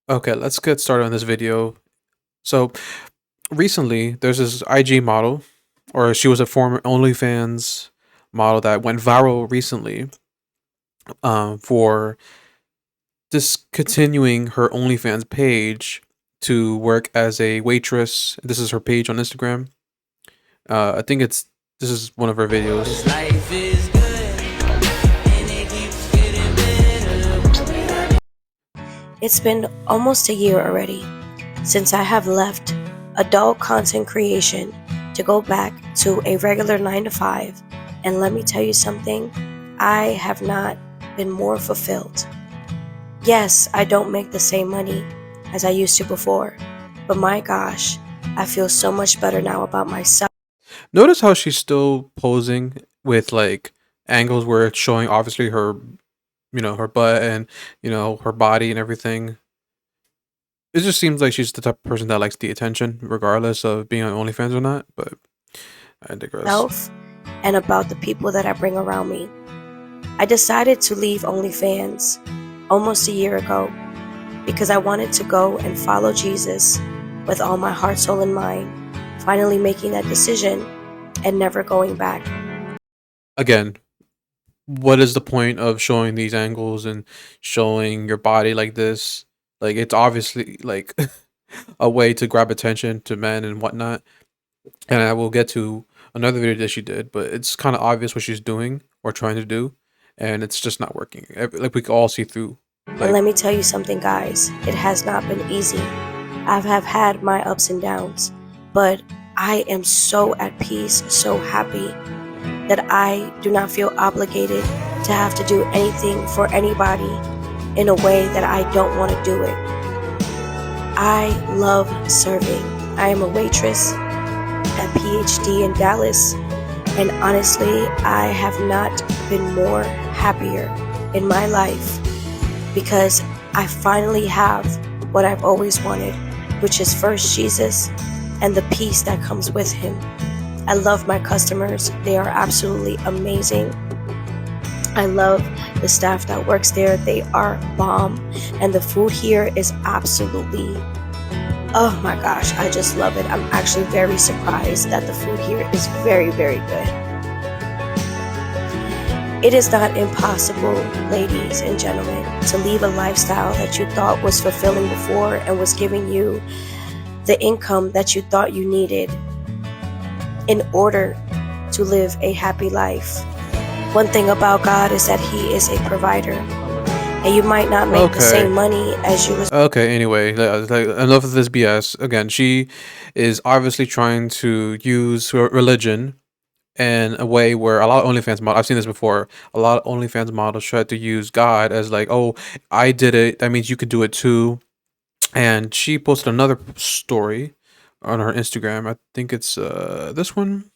Okay, let's get started on this video. So recently, there's this IG model, or she was a former OnlyFans model that went viral recently for discontinuing her OnlyFans page to work as a waitress. This is her page on Instagram. I think this is one of her videos. Life is good, and it keeps getting better. It's been almost a year already since I have left adult content creation to go back to a regular 9 to 5. And let me tell you something, I have not been more fulfilled. Yes, I don't make the same money as I used to before, but my gosh, I feel so much better now about myself. Notice how she's still posing with like angles where it's showing obviously her, her butt and, her body and everything. It just seems like she's the type of person that likes the attention, regardless of being on OnlyFans or not. But I digress. And about the people that I bring around me. I decided to leave OnlyFans almost a year ago because I wanted to go and follow Jesus with all my heart, soul, and mind, finally making that decision and never going back. Again, what is the point of showing these angles and showing your body like this? Like, it's obviously like a way to grab attention to men and whatnot. And I will get to another video that she did, but it's kind of obvious what she's doing or trying to do, and it's just not working. Like, we can all see through. And let me tell you something, guys, it has not been easy. I have had my ups and downs, but I am so at peace, so happy that I do not feel obligated to have to do anything for anybody in a way that I don't want to do it. I love serving. I am a waitress at PhD in Dallas, and honestly, I have not been more happier in my life because I finally have what I've always wanted, which is first Jesus and the peace that comes with him. I love my customers. They are absolutely amazing. I love the staff that works there. They are bomb. And the food here is absolutely, oh my gosh, I just love it. I'm actually very surprised that the food here is very, very good. It is not impossible, ladies and gentlemen, to leave a lifestyle that you thought was fulfilling before and was giving you the income that you thought you needed in order to live a happy life. One thing about God is that he is a provider, and you might not make the same money as you was. Okay, anyway, enough of this BS. Again, she is obviously trying to use her religion in a way where a lot of OnlyFans models, I've seen this before, a lot of OnlyFans models try to use God as like, oh, I did it, that means you could do it too. And she posted another story on her Instagram. I think it's this one.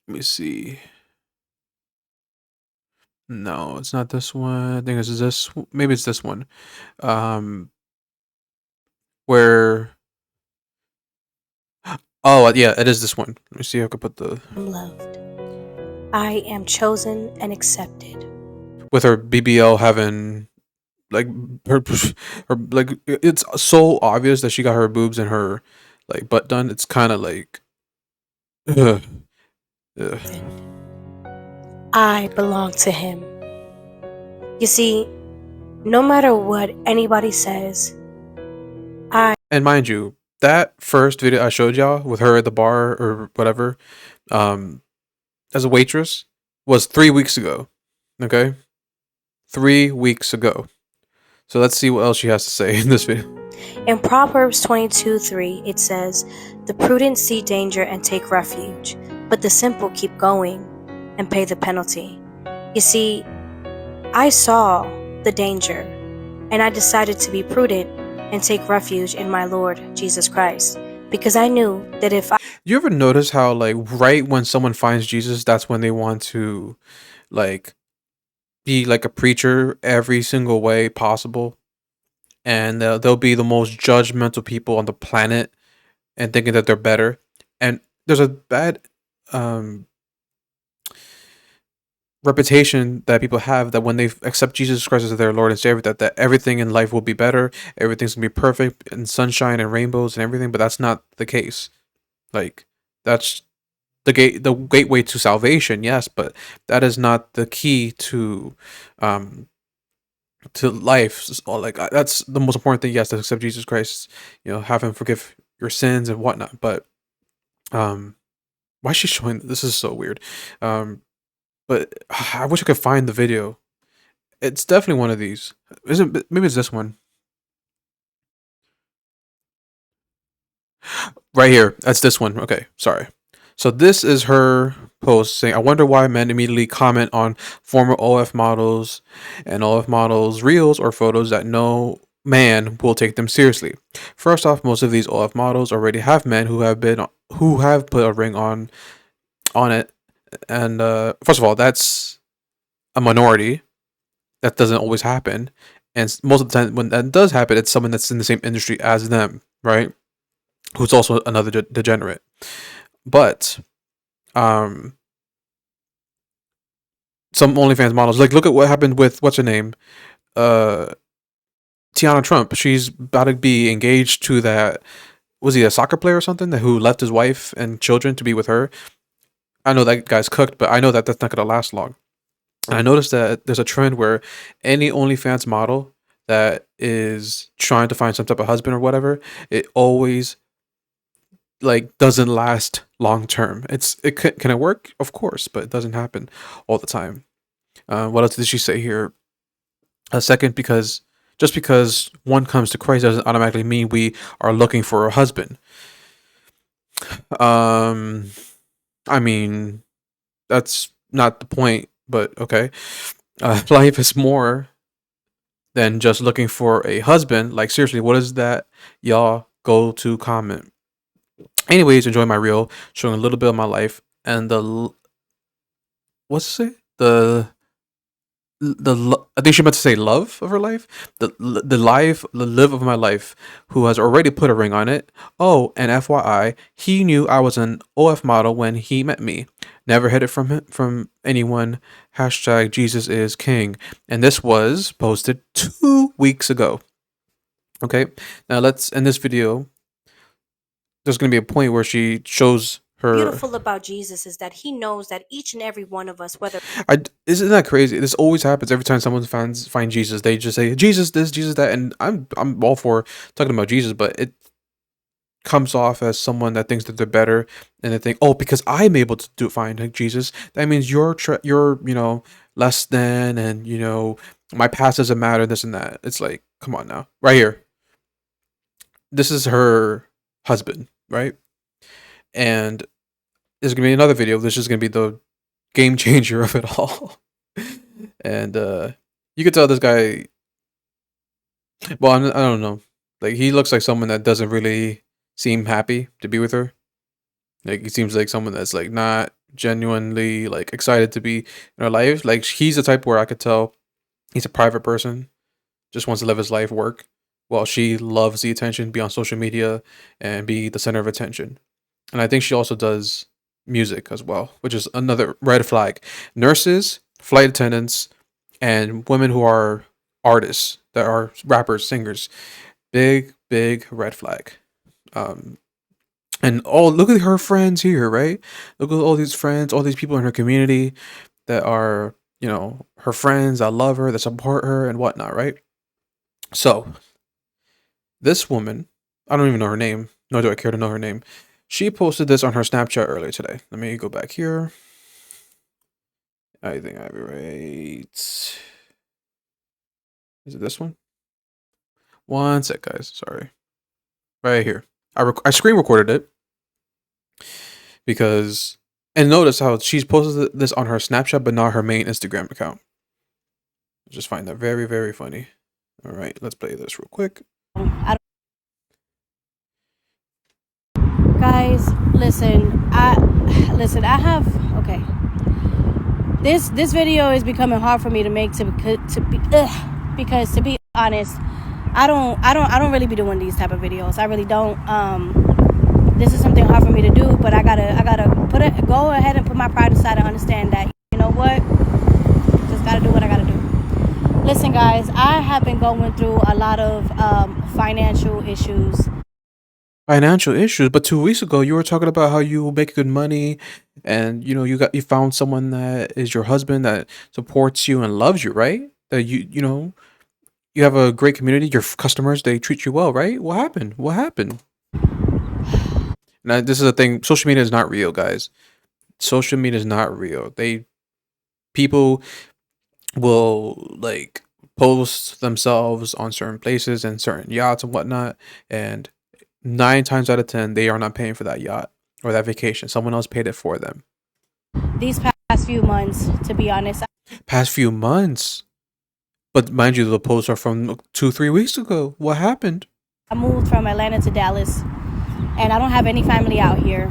Let me see. No, it's not this one. I think it's this. Maybe it's this one. Where? Oh, yeah, it is this one. Let me see if I can put the. I'm loved. I am chosen and accepted. With her BBL having like her like it's so obvious that she got her boobs and her like butt done. It's kind of like. Ugh. Ugh. I belong to him. You see, no matter what anybody says, And mind you, that first video I showed y'all with her at the bar or whatever, as a waitress, was 3 weeks ago. Okay? 3 weeks ago. So let's see what else she has to say in this video. In Proverbs 22:3, it says, "The prudent see danger and take refuge, but the simple keep going and pay the penalty." You see, I saw the danger, and I decided to be prudent and take refuge in my Lord Jesus Christ, because I knew that if I... You ever notice how, like, right when someone finds Jesus, that's when they want to, like, be like a preacher every single way possible? And they'll be the most judgmental people on the planet and thinking that they're better. And there's a bad reputation that people have, that when they accept Jesus Christ as their Lord and Savior, that everything in life will be better, everything's gonna be perfect and sunshine and rainbows and everything. But that's not the case. Like, that's the gateway to salvation, yes, but that is not the key um to life. Like, that's the most important thing. Yes, to accept Jesus Christ, have Him forgive your sins and whatnot. But um, why is she showing this? Is so weird. Um, but I wish I could find the video. It's definitely one of these. Isn't maybe it's this one right here? That's this one. Okay, sorry. So this is her post saying, "I wonder why men immediately comment on former OF models and OF models reels or photos that no man will take them seriously. First off, most of these OF models already have men who have put a ring on it, and first of all, that's a minority. That doesn't always happen, and most of the time when that does happen, it's someone that's in the same industry as them, right? Who's also another degenerate. But um some OnlyFans models, like, look at what happened with what's her name, uh Tiana Trump. She's about to be engaged to that, was he a soccer player or something, that who left his wife and children to be with her. I know that guy's cooked, but I know that that's not gonna last long. And I noticed that there's a trend where any OnlyFans model that is trying to find some type of husband or whatever, it always, like, doesn't last long term. Can it work? Of course, but it doesn't happen all the time. What else did she say here? A second, because just because one comes to Christ doesn't automatically mean we are looking for a husband. Um, I mean, that's not the point, but okay. Life is more than just looking for a husband. Like, seriously, what is that y'all go to comment? Anyways, enjoy my reel showing a little bit of my life and what's it say? I think she meant to say love of her life. The live of my life, who has already put a ring on it. Oh, and FYI, he knew I was an OF model when he met me. Never hid it from anyone. Hashtag Jesus is King. And this was posted 2 weeks ago. Okay, now let's end this video. There's gonna be a point where she shows her. Beautiful about Jesus is that he knows that each and every one of us, whether Isn't that crazy? This always happens every time someone find Jesus. They just say Jesus this, Jesus that, and I'm all for talking about Jesus, but it comes off as someone that thinks that they're better, and they think, oh, because I'm able to find like Jesus, that means you're less than, and my past doesn't matter, this and that. It's like, come on now, right here. This is her husband, right? And there's gonna be another video. This is gonna be the game changer of it all. And you could tell this guy. Well, I don't know. Like, he looks like someone that doesn't really seem happy to be with her. Like, he seems like someone that's like not genuinely like excited to be in her life. Like, he's the type where I could tell he's a private person, just wants to live his life, work, while she loves the attention, be on social media, and be the center of attention. And I think she also does music as well, which is another red flag. Nurses, flight attendants, and women who are artists, that are rappers, singers, big red flag. And look at her friends here, right? Look at all these friends, all these people in her community that are, her friends that love her, that support her, and whatnot, right? So this woman, I don't even know her name, nor do I care to know her name. She posted this on her Snapchat earlier today. Let me go back here. I think I have it right. Is it this one? One sec, guys. Sorry. Right here. I screen recorded it because, and notice how she's posted this on her Snapchat, but not her main Instagram account. I just find that very, very funny. All right, let's play this real quick. Guys, listen. I have okay. This video is becoming hard for me to make because to be honest, I don't really be doing these type of videos. I really don't. This is something hard for me to do, but I gotta go ahead and put my pride aside and understand that, you know what, just gotta do what I gotta do. Listen, guys, I have been going through a lot of financial issues. Financial issues, but 2 weeks ago you were talking about how you make good money, and you found someone that is your husband that supports you and loves you, right? That you have a great community. Your customers, they treat you well, right? What happened? What happened? Now, this is the thing. Social media is not real, guys. Social media is not real. People will like post themselves on certain places and certain yachts and whatnot, and 9 times out of 10, they are not paying for that yacht or that vacation. Someone else paid it for them. These past few months, to be honest, Past few months. But mind you, the posts are from 2, 3 weeks ago. What happened? I moved from Atlanta to Dallas, and I don't have any family out here.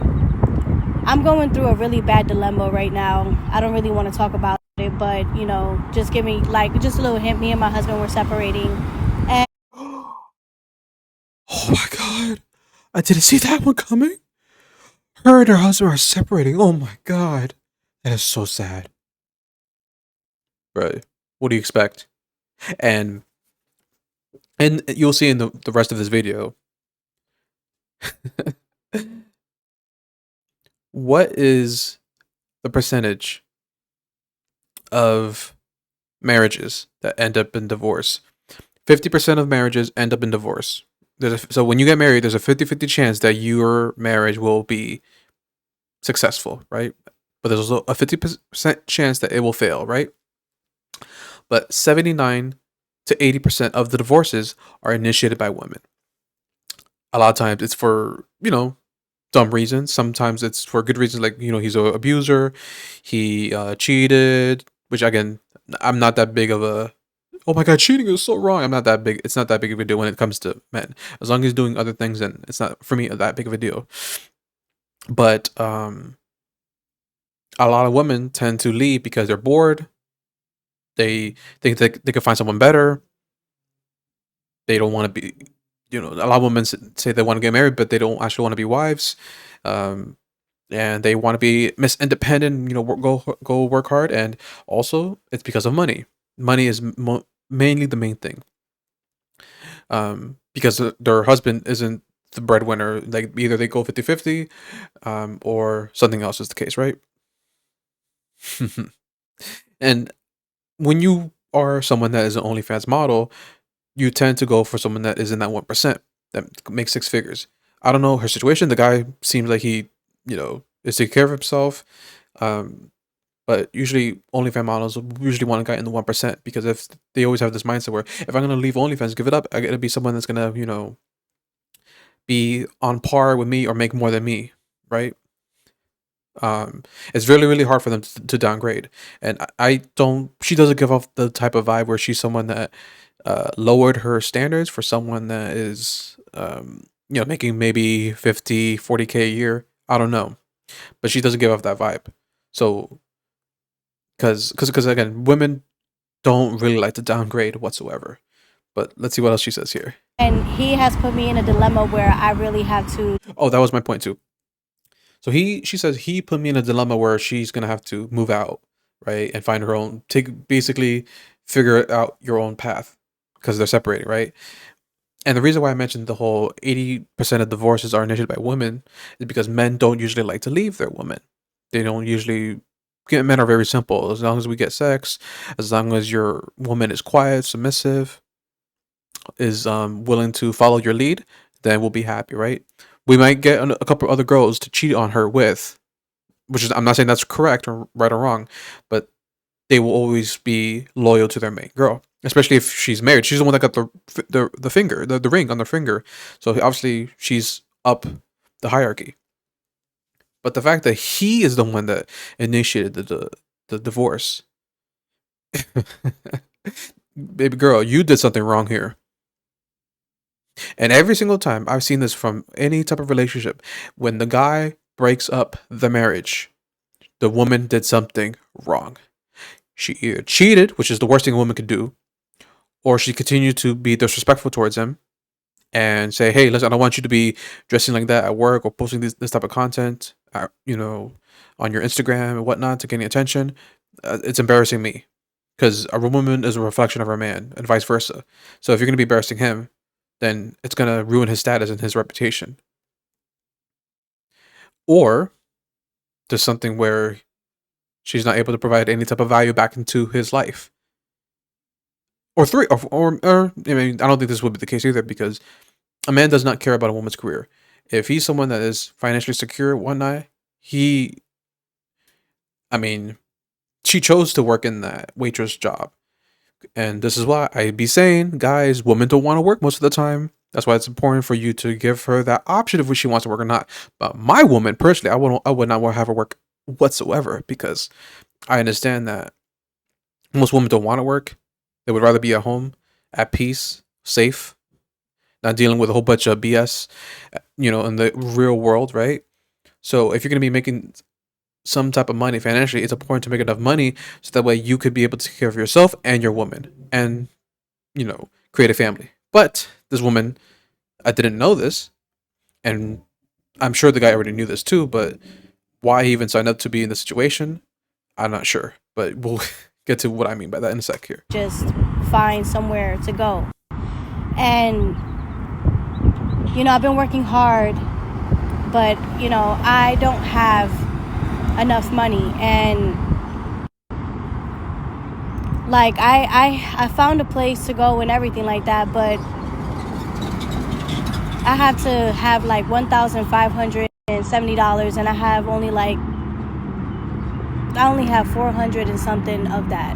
I'm going through a really bad dilemma right now. I don't really want to talk about it, but just give me just a little hint. Me and my husband were separating, and Oh my god. I didn't see that one coming. Her and her husband are separating. Oh my god. That is so sad. Right. What do you expect? And you'll see in the rest of this video. What is the percentage of marriages that end up in divorce? 50% of marriages end up in divorce. So when you get married, there's a 50-50 chance that your marriage will be successful, right? But there's also a 50% chance that it will fail, right? But 79 to 80% of the divorces are initiated by women. A lot of times it's for, dumb reasons. Sometimes it's for good reasons, like, he's an abuser, he cheated, which again, I'm not that big of a, oh my god, cheating is so wrong. I'm not that big. It's not that big of a deal when it comes to men. As long as he's doing other things, then it's not for me that big of a deal. But a lot of women tend to leave because they're bored. They think they could find someone better. They don't want to be, a lot of women say they want to get married, but they don't actually want to be wives. Um, and they want to be Miss Independent, go work hard. And also, it's because of money. Money is mainly the main thing. Because their husband isn't the breadwinner. Like either they go 50-50, or something else is the case, right? And when you are someone that is an OnlyFans model, you tend to go for someone that is in that 1% that makes 6 figures. I don't know her situation. The guy seems like he, is taking care of himself. But usually OnlyFans models usually want a guy in the 1%, because if they always have this mindset where if I'm gonna leave OnlyFans, give it up, I gotta be someone that's gonna, be on par with me or make more than me, right? It's really, really hard for them to downgrade. And I don't, she doesn't give off the type of vibe where she's someone that lowered her standards for someone that is, making maybe 50, 40K a year. I don't know. But she doesn't give off that vibe. So, because again, women don't really like to downgrade whatsoever. But let's see what else she says here. and he has put me in a dilemma where I really have to. Oh, that was my point too. So she says he put me in a dilemma where she's gonna have to move out, right, and find her own, basically figure out your own path, because they're separating, right? And the reason why I mentioned the whole 80% of divorces are initiated by women is because men don't usually like to leave their women. They don't usually. Men are very simple. As long as we get sex, as long as your woman is quiet, submissive, is willing to follow your lead, then we'll be happy, right? We might get a couple other girls to cheat on her with, which is, I'm not saying that's correct or right or wrong, but they will always be loyal to their main girl, especially if she's married. She's the one that got the finger, the ring on their finger, so obviously she's up the hierarchy. But the fact that he is the one that initiated the divorce, baby girl, you did something wrong here. And every single time I've seen this from any type of relationship, when the guy breaks up the marriage, the woman did something wrong. She either cheated, which is the worst thing a woman could do, or she continued to be disrespectful towards him and say, "Hey, listen, I don't want you to be dressing like that at work or posting this type of content, on your Instagram and whatnot to gain attention. It's embarrassing me." because a woman is a reflection of her man, and vice versa. So if you're gonna be embarrassing him, then it's gonna ruin his status and his reputation. Or there's something where she's not able to provide any type of value back into his life. Or three, or I mean, I don't think this would be the case either, because a man does not care about a woman's career. If he's someone that is financially secure, whatnot, he, I mean, she chose to work in that waitress job. And this is why I be saying, guys, women don't want to work most of the time. That's why it's important for you to give her that option of if she wants to work or not. But my woman, personally, I would not want to have her work whatsoever, because I understand that most women don't want to work. They would rather be at home, at peace, safe, not dealing with a whole bunch of BS, in the real world, right? So if you're gonna be making some type of money financially, it's important to make enough money so that way you could be able to take care of yourself and your woman, and create a family. But this woman, I didn't know this, and I'm sure the guy already knew this too. But why he even signed up to be in this situation, I'm not sure. But we'll get to what I mean by that in a sec here. Just find somewhere to go. And I've been working hard, but I don't have enough money. And like I found a place to go and everything like that, but I have to have like $1,570, and I only have 400 and something of that.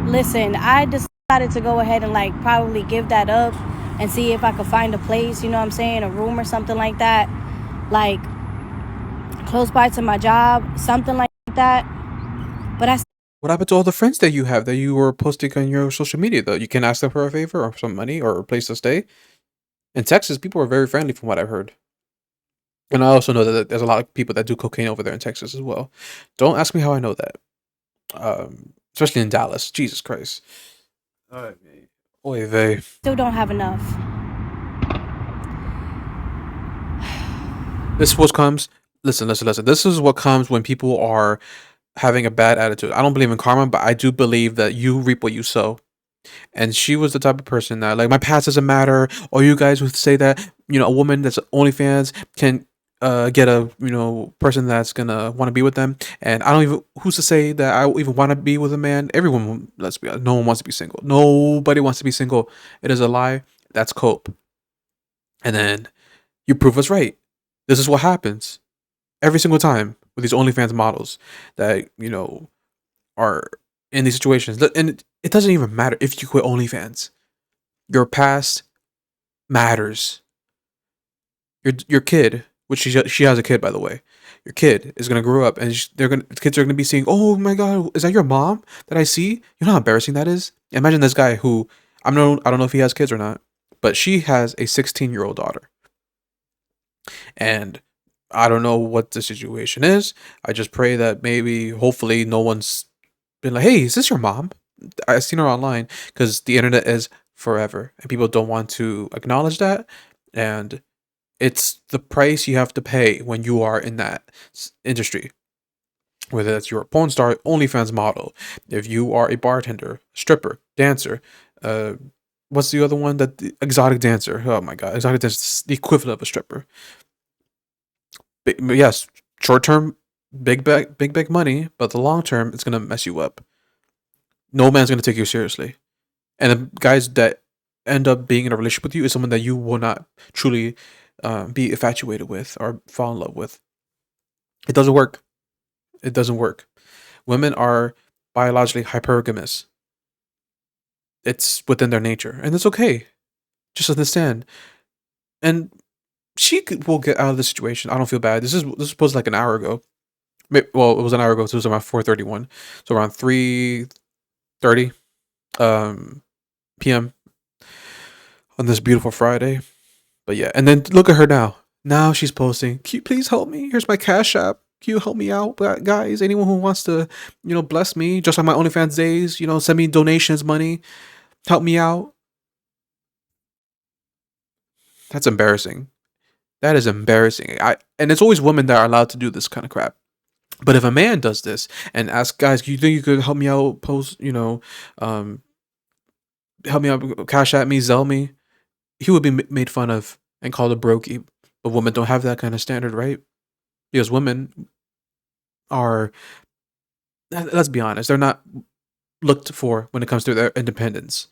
Listen, I decided to go ahead and like probably give that up and see if I could find a place, a room or something like that, like close by to my job, something like that. But What happened to all the friends that you have that you were posting on your social media, though? You can ask them for a favor or some money or a place to stay. In Texas, people are very friendly from what I've heard. And I also know that there's a lot of people that do cocaine over there in Texas as well. Don't ask me how I know that. Especially in Dallas. Jesus Christ. Oy vey. still don't have enough. This is what comes. Listen. This is what comes when people are having a bad attitude. I don't believe in karma, but I do believe that you reap what you sow. And she was the type of person that, like, my past doesn't matter. Or you guys would say that, a woman that's OnlyFans can get a, person that's gonna want to be with them. And I don't even, who's to say that I even want to be with a man? Everyone, let's be honest, no one wants to be single. Nobody wants to be single. It is a lie. That's cope. And then you prove us right. This is what happens every single time with these OnlyFans models that, are in these situations. And it doesn't even matter if you quit OnlyFans. Your past matters. Your kid, which she has a kid, by the way. Your kid is gonna grow up, and kids are gonna be saying, "Oh my God, is that your mom that I see?" You know how embarrassing that is. Imagine this guy who I don't know if he has kids or not, but she has a 16-year-old daughter, and I don't know what the situation is. I just pray that maybe, hopefully, no one's been like, "Hey, is this your mom?" I've seen her online, because the internet is forever, and people don't want to acknowledge that. And it's the price you have to pay when you are in that industry. Whether that's you're a porn star, OnlyFans model, if you are a bartender, stripper, dancer, what's the other one, that the exotic dancer? Oh my God, exotic dancer is the equivalent of a stripper. But yes, short term, big money, but the long term, it's gonna mess you up. No man's gonna take you seriously, and the guys that end up being in a relationship with you is someone that you will not truly be infatuated with or fall in love with. It doesn't work. It doesn't work. Women are biologically hypergamous. It's within their nature, and it's okay. Just understand. And will get out of the situation. I don't feel bad. This was supposed like an hour ago. Well, it was an hour ago. So it was around 4:31. So around 3:30 p.m. on this beautiful Friday. But yeah, and then look at her now. Now she's posting, "Can you please help me? Here's my Cash App. Can you help me out, guys? Anyone who wants to, bless me, just like my OnlyFans days, send me donations, money, help me out." That's embarrassing. That is embarrassing. And it's always women that are allowed to do this kind of crap. But if a man does this and asks guys, "You think you could help me out? Post, um, help me out, cash at me, Zell me," he would be made fun of and called a brokey. But women don't have that kind of standard, right? Because women are, let's be honest, they're not looked for when it comes to their independence.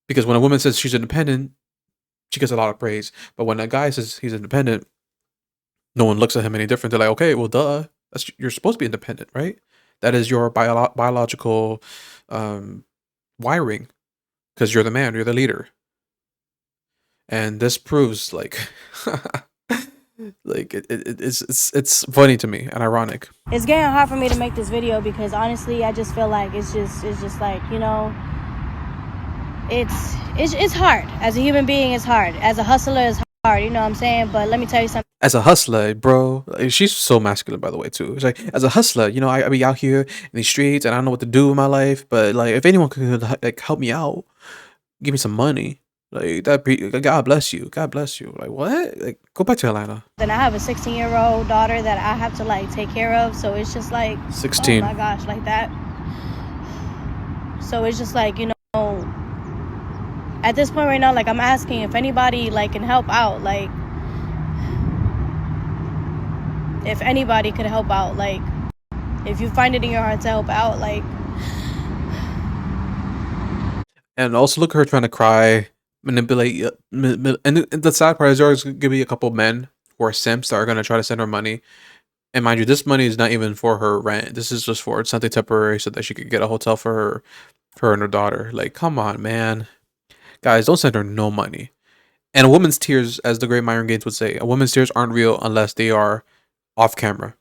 Because when a woman says she's independent, she gets a lot of praise. But when a guy says he's independent, no one looks at him any different. They're like, okay, well, duh. You're supposed to be independent, right? That is your biological um, wiring because you're the man, you're the leader. And this proves like, like it's funny to me and ironic. It's getting hard for me to make this video because honestly, I just feel like it's just like, you know, it's hard. As a human being, it's hard. As a hustler, it's hard. You know what I'm saying? But let me tell you something. As a hustler, bro, like, she's so masculine, by the way, too. It's like, as a hustler, I be out here in the streets and I don't know what to do with my life. But like, if anyone could like help me out, give me some money, like that. God bless you. God bless you. Like what? Like go back to Atlanta. Then I have a 16-year-old daughter that I have to like take care of. So it's just like 16. Oh my gosh, like that. So it's just like, you know, at this point right now, like I'm asking if anybody like can help out, like if anybody could help out, like if you find it in your heart to help out, like. And also look at her trying to cry, manipulate, and the sad part is there's gonna be a couple men who are simps that are gonna try to send her money. And mind you, this money is not even for her rent. This is just for something temporary so that she could get a hotel for her and her daughter. Like, come on, man. Guys, don't send her no money. And a woman's tears, as the great Myron Gaines would say, a woman's tears aren't real unless they are off camera.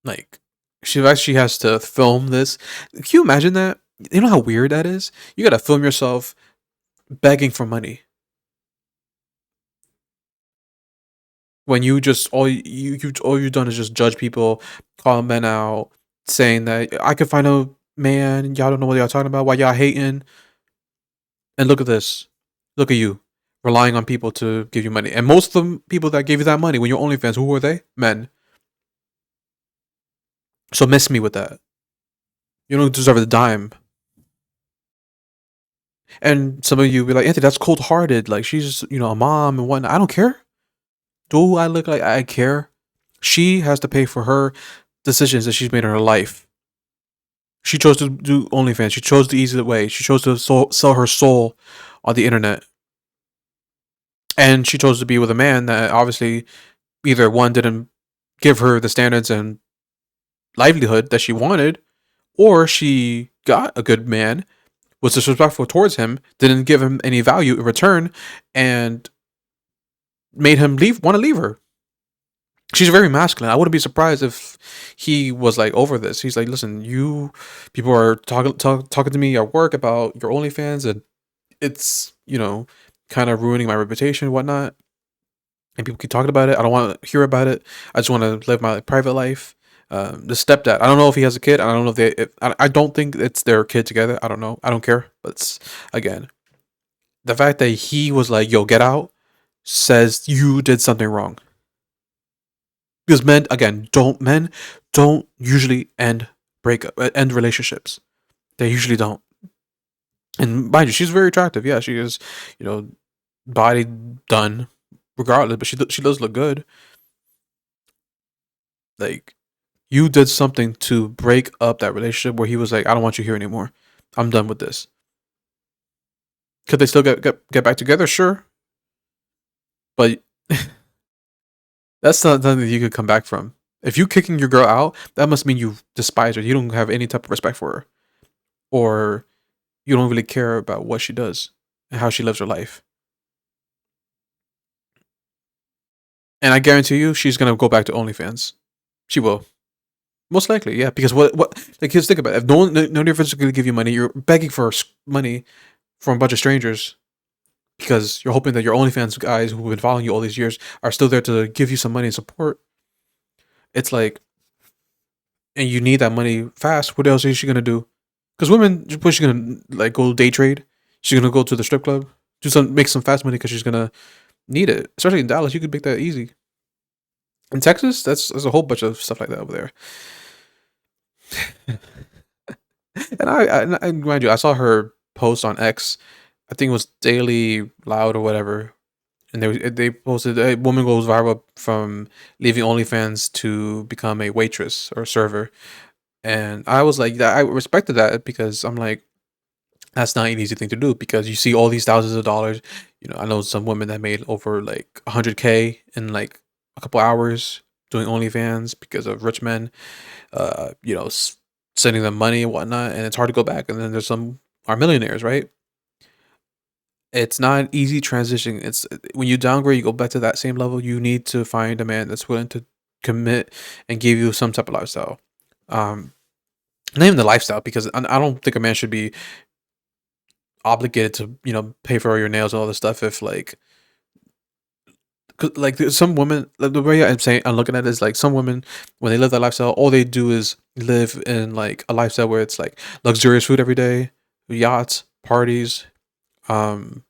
Like, she actually has to film this. Can you imagine that? You know how weird that is? You gotta film yourself begging for money. When you just all you've done is just judge people, call men out, saying that I could find a man, y'all don't know what y'all talking about, why y'all hating. And look at this. Look at you. Relying on people to give you money. And most of the people that gave you that money when you're OnlyFans, who were they? Men. So miss me with that. You don't deserve a dime. And some of you be like, Anthony, that's cold hearted. Like she's, a mom and whatnot. I don't care. Do I look like I care? She has to pay for her decisions that she's made in her life. She chose to do OnlyFans. She chose the easy way. She chose to sell her soul on the internet. And she chose to be with a man that obviously either one didn't give her the standards and livelihood that she wanted, or she got a good man, was disrespectful towards him, didn't give him any value in return, and made him want to leave her. She's very masculine. I wouldn't be surprised if he was like over this. He's like, listen, you people are talking to me at work about your OnlyFans, and it's kind of ruining my reputation and whatnot. And people keep talking about it. I don't want to hear about it. I just want to live my private life. The stepdad. I don't know if he has a kid. I don't know I don't think it's their kid together. I don't know. I don't care. But again, the fact that he was like, "Yo, get out," says you did something wrong. Because men don't usually end relationships. They usually don't. And mind you, she's very attractive. Yeah, she is. Body done, regardless. But she does look good. Like, you did something to break up that relationship where he was like, I don't want you here anymore. I'm done with this. Could they still get back together? Sure. But that's not something you could come back from. If you kicking your girl out, that must mean you despise her. You don't have any type of respect for her. Or you don't really care about what she does and how she lives her life. And I guarantee you, she's going to go back to OnlyFans. She will. Most likely, yeah. Because what like, just think about it. If no one of your friends are going to give you money, you're begging for money from a bunch of strangers because you're hoping that your OnlyFans guys who've been following you all these years are still there to give you some money and support. It's like, and you need that money fast. What else is she going to do? Because women, what she's going to like go day trade? She's going to go to the strip club, make some fast money because she's going to need it. Especially in Dallas, you could make that easy. In Texas, there's a whole bunch of stuff like that over there. And and mind you, I saw her post on X. I think it was Daily Loud or whatever, and they posted a woman goes viral from leaving OnlyFans to become a waitress or server, and I was like, I respected that because I'm like, that's not an easy thing to do because you see all these thousands of dollars. You know, I know some women that made over like 100K in like a couple hours doing OnlyFans because of rich men, you know, sending them money and whatnot, and it's hard to go back. And then there's some are millionaires, right? It's not an easy transition. It's when you downgrade, you go back to that same level. You need to find a man that's willing to commit and give you some type of lifestyle. Um, Not even the lifestyle, because I don't think a man should be obligated to pay for all your nails and all this stuff if like 'cause, like there's some women, like, the way I'm looking at it is like some women, when they live that lifestyle, all they do is live in like a lifestyle where it's like luxurious food every day, yachts, parties,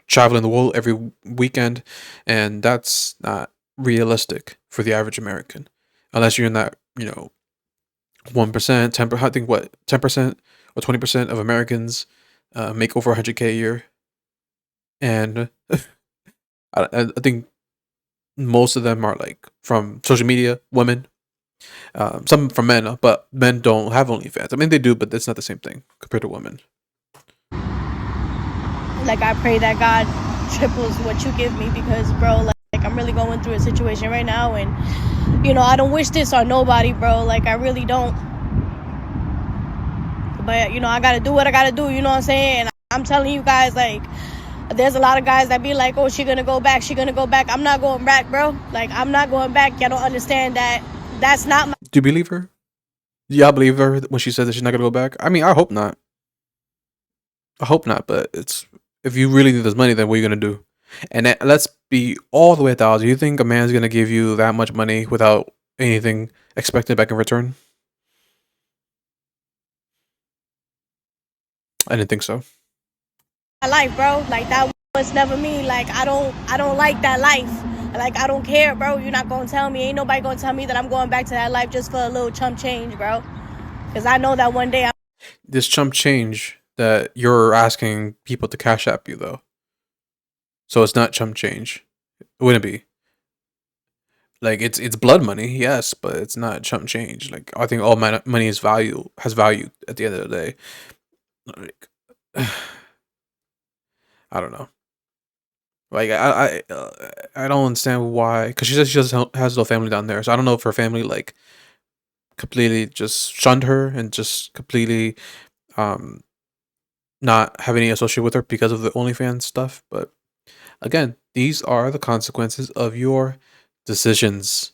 traveling the world every weekend, and that's not realistic for the average American, unless you're in that 1%, 10%. I think what 10% or 20% of Americans make over 100K a year, and I think most of them are like from social media, women. Some from men, but men don't have OnlyFans. I mean, they do, but it's not the same thing compared to women. Like, I pray that God triples what you give me, because, bro, like I'm really going through a situation right now, and I don't wish this on nobody, bro. Like, I really don't. But I gotta do what I gotta do. You know what I'm saying? I'm telling you guys, like, there's a lot of guys that be like, oh, she gonna go back, she gonna go back. I'm not going back, bro. Like, I'm not going back. Y'all don't understand that that's not my. Do you believe her? Do y'all believe her when she says that she's not gonna go back? I mean, I hope not. I hope not. But it's if you really need this money, then what are you gonna do? And let's be all the way 1,000. You think a man's gonna give you that much money without anything expected back in return? I didn't think so. Life, bro. Like, that was never me. Like, I don't like that life. Like, I don't care, bro. You're not gonna tell me. Ain't nobody gonna tell me that I'm going back to that life just for a little chump change, bro. Because I know that one day I'm. This chump change that you're asking people to cash app you though, so it's not chump change. It wouldn't be. Like it's blood money, yes, but it's not chump change. Like I think all money is has value at the end of the day. Like, I don't know. Like I don't understand why. Because she says she has no family down there, so I don't know if her family like completely just shunned her and just completely um not have any associate with her because of the OnlyFans stuff. But again, these are the consequences of your decisions.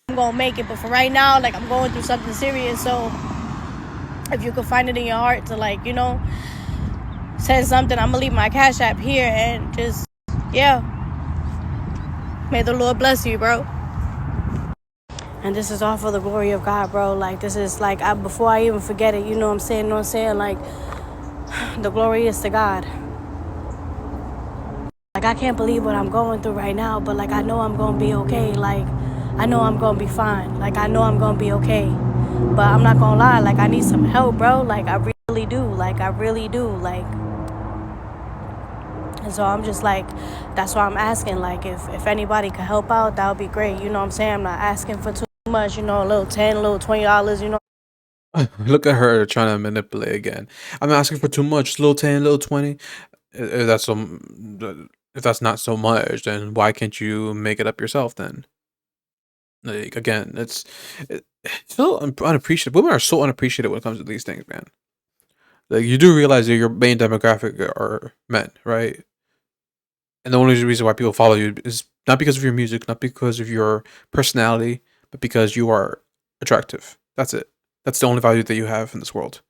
Gonna make it, but for right now, like, I'm going through something serious. So if you could find it in your heart to, like, send something, I'm gonna leave my cash app here, and just, yeah, may the Lord bless you, bro. And this is all for the glory of God, bro. Like, this is like, before I even forget it, you know what I'm saying? You know what I'm saying? Like, the glory is to God. Like, I can't believe what I'm going through right now, but like, I know I'm gonna be okay. Like, I know I'm gonna be fine. Like, I know I'm gonna be okay. But I'm not gonna lie, like, I need some help, bro. Like, I really do. Like, I really do. Like, and so I'm just like, that's why I'm asking. Like, if anybody could help out, that would be great. You know what I'm saying? I'm not asking for too much, a little 10, a little $20, Look at her trying to manipulate again. I'm asking for too much, little 10, little 20. If that's if that's not so much, then why can't you make it up yourself then? Like again, it's so unappreciative. Women are so unappreciative when it comes to these things, man. Like you do realize that your main demographic are men, right? And the only reason why people follow you is not because of your music, not because of your personality, but because you are attractive. That's it. That's the only value that you have in this world.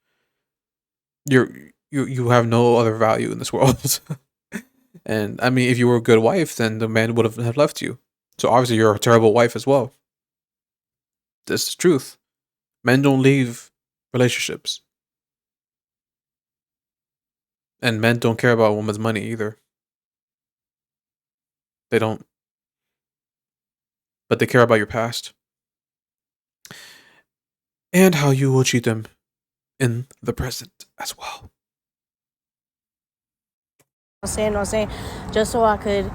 You have no other value in this world. And I mean, if you were a good wife, then the man would have left you. So obviously, you're a terrible wife as well. This is the truth. Men don't leave relationships, and men don't care about a woman's money either. They don't. but they care about your past and how you will treat them in the present as well. I'm saying, just so I could,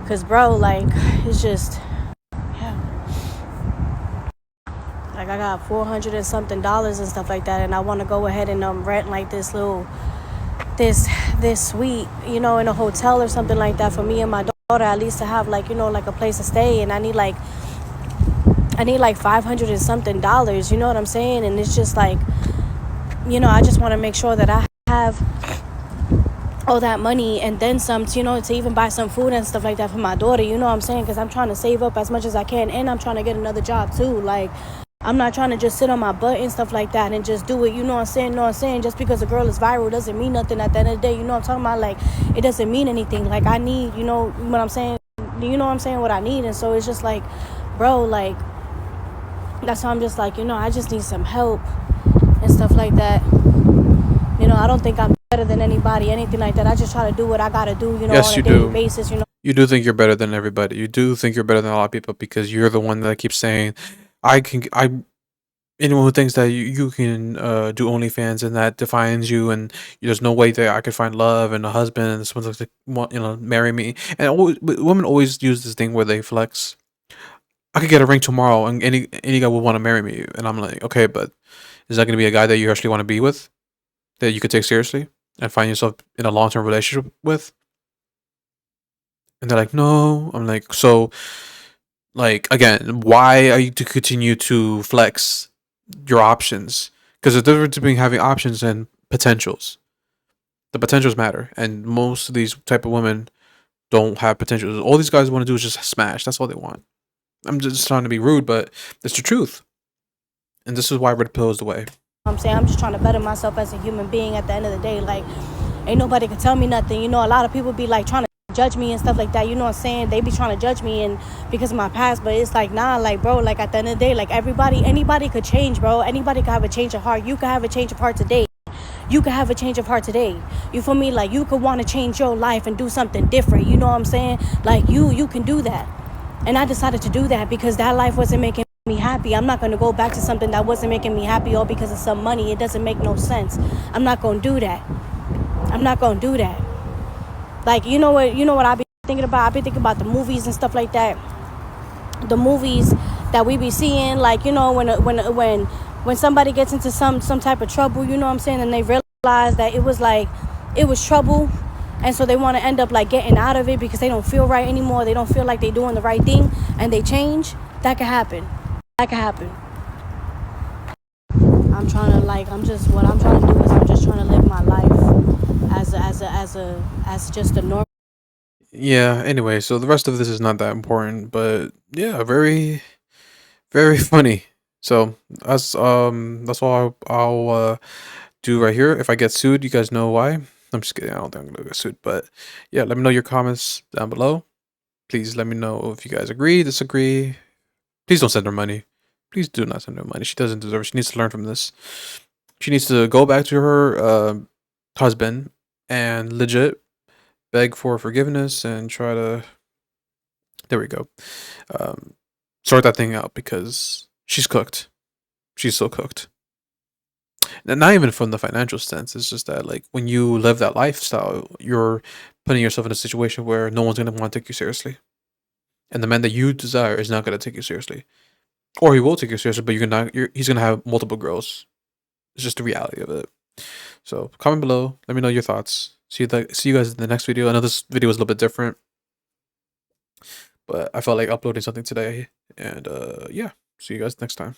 cause bro, like it's just, yeah, like I got $400 and something and stuff like that, and I want to go ahead and rent like this suite, you know, in a hotel or something like that for me and my daughter, at least to have like, you know, like a place to stay. And I need like $500 and something, you know what I'm saying? And it's just like, you know, I just want to make sure that I have all that money and then some to, you know, to even buy some food and stuff like that for my daughter, you know what I'm saying? Because I'm trying to save up as much as I can, and I'm trying to get another job too. Like, I'm not trying to just sit on my butt and stuff like that and just do it, you know what I'm saying? You know what I'm saying? Just because a girl is viral doesn't mean nothing at the end of the day, you know what I'm talking about? Like, it doesn't mean anything. Like, I need, you know what I'm saying? You know what I'm saying? What I need. And so it's just like, bro, like, that's why I'm just like, you know, I just need some help and stuff like that. You know, I don't think I'm better than anybody, anything like that. I just try to do what I gotta do, you know, Yes, on you a daily do. basis, you know. You do think you're better than everybody. You do think you're better than a lot of people because you're the one that keeps saying, I anyone who thinks that you can do OnlyFans and that defines you and there's no way that I could find love and a husband and someone to want, you know, marry me. And always, women always use this thing where they flex. I could get a ring tomorrow and any guy would want to marry me. And I'm like, okay, but is that going to be a guy that you actually want to be with, that you could take seriously and find yourself in a long-term relationship with? And they're like, no. I'm like, so, like, again, why are you to continue to flex your options? Because the difference between having options and potentials. The potentials matter, and most of these type of women don't have potentials. All these guys want to do is just smash. That's all they want. I'm just trying to be rude, but it's the truth, and this is why red pill is the way. I'm saying, I'm just trying to better myself as a human being at the end of the day. Like, ain't nobody can tell me nothing. You know, a lot of people be like trying to judge me and stuff like that. You know what I'm saying? They be trying to judge me and because of my past, but it's like, nah, like, bro, like at the end of the day, like anybody could change, bro. Anybody could have a change of heart. You could have a change of heart today. You could have a change of heart today. You feel me? Like, you could want to change your life and do something different. You know what I'm saying? Like, you can do that. And I decided to do that because that life wasn't making me happy. I'm not going to go back to something that wasn't making me happy all because of some money. It doesn't make no sense. I'm not going to do that. I'm not going to do that. Like, you know what I be thinking about? I be thinking about the movies and stuff like that. The movies that we be seeing, like, you know, when somebody gets into some type of trouble, you know what I'm saying, and they realize that it was trouble, and so they want to end up like getting out of it because they don't feel right anymore. They don't feel like they're doing the right thing, and they change. That could happen. That could happen. I'm trying to what I'm trying to do is I'm just trying to live my life as just a normal. Yeah. Anyway, so the rest of this is not that important, but yeah, very very funny. So that's all I'll do right here. If I get sued, you guys know why. I'm just kidding. I don't think I'm gonna get sued, but yeah, let me know your comments down below. Please let me know if you guys agree, disagree. Please don't send her money. Please do not send her money. She doesn't deserve it. She needs to learn from this. She needs to go back to her husband and legit beg for forgiveness and try to. There we go. Um, sort that thing out because she's cooked. She's so cooked. And not even from the financial sense. It's just that, like, when you live that lifestyle, you're putting yourself in a situation where no one's gonna want to take you seriously, and the man that you desire is not gonna take you seriously, or he will take you seriously, but he's gonna have multiple girls. It's just the reality of it. So comment below. Let me know your thoughts. See you guys in the next video. I know this video was a little bit different, but I felt like uploading something today, and yeah. See you guys next time.